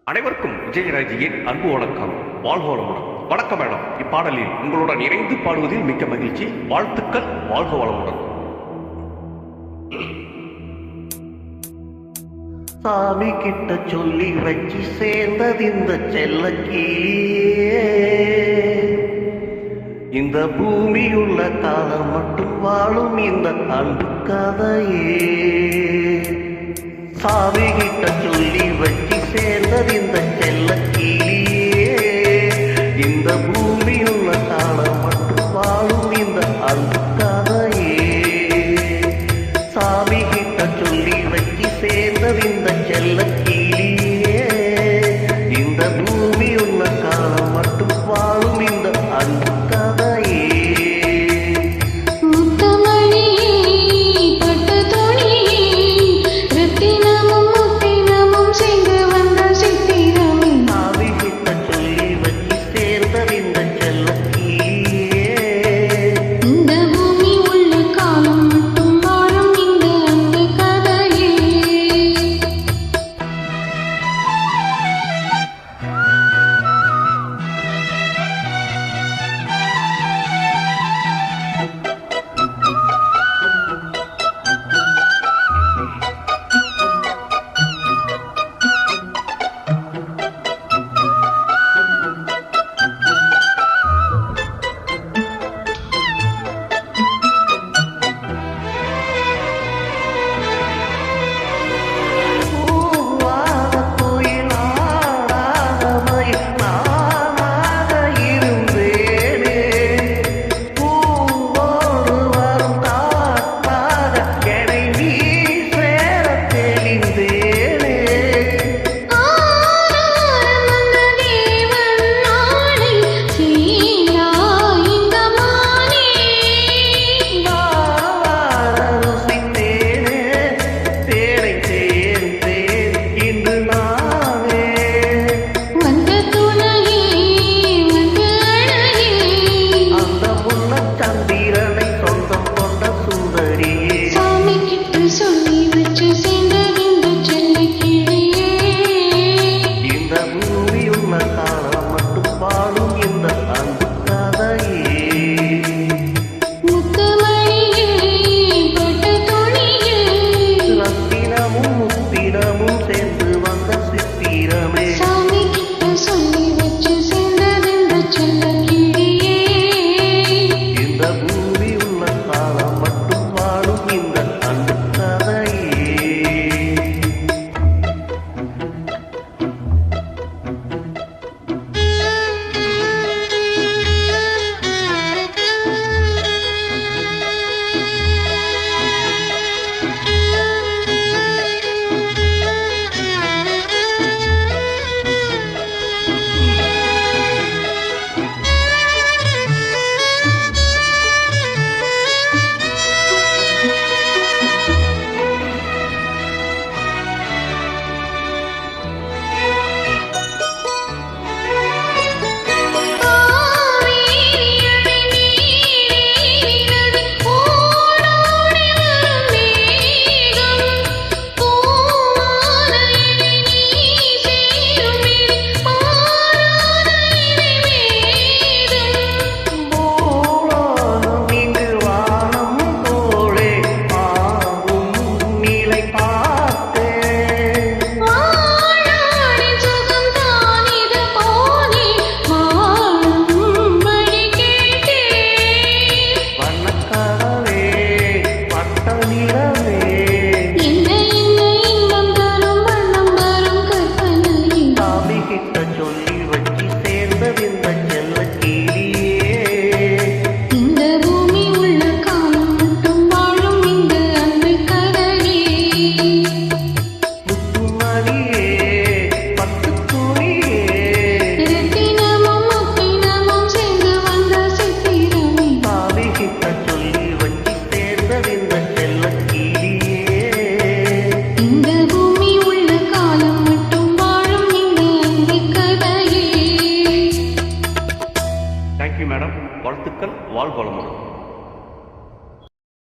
அனைவருக்கும் விஜயராஜியின் அன்பு வணக்கம். வாழ்க வளமுடன். வணக்கம் மேடம். இப்பாடலில் உங்களுடன் இணைந்து பாடுவதில் மிக்க மகிழ்ச்சி. வாழ்த்துக்கள். வாழ்க வளமுடன். சாமி கிட்ட சொல்லி வச்சு சேர்ந்தது இந்த செல்லக்கிளியே. இந்த பூமியுள்ள காலம் மட்டும் வாழும் இந்த அன்பு கதையே. சாமி கிட்ட சொல்லி வச்சு சேர்ந்தது இந்த செல்லக்கிளியே. இந்த பூமியுள்ள காலம் மட்டும் வாழும் இந்த அன்பு கதையே. சாமி கிட்ட சொல்லி வச்சு சேர்ந்தது இந்த செல்லக்கிளியே. இந்த பூமியுள்ள காலம் மட்டும் வாழும் இந்த அன்பு கதையே. Thank you madam. வாழ்த்துக்கள். வாழ்க வளமுடன்.